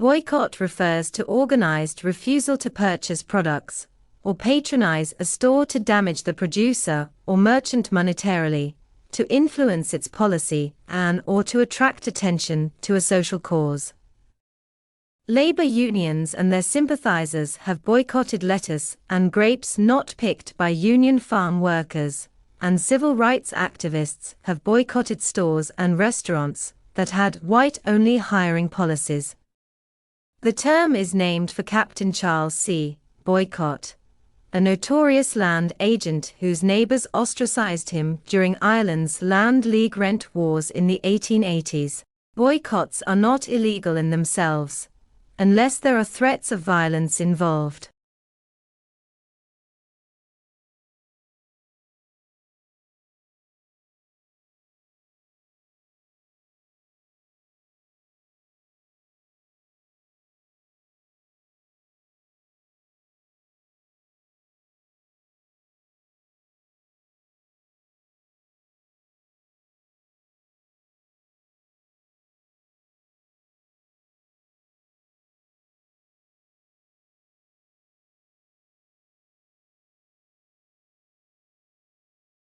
Boycott refers to organized refusal to purchase products, or patronize a store to damage the producer or merchant monetarily, to influence its policy or to attract attention to a social cause. Labor unions and their sympathizers have boycotted lettuce and grapes not picked by union farm workers, and civil rights activists have boycotted stores and restaurants that had white-only hiring policies. The term is named for Captain Charles C. Boycott, a notorious land agent whose neighbors ostracized him during Ireland's Land League rent wars in the 1880s. Boycotts are not illegal in themselves, unless there are threats of violence involved.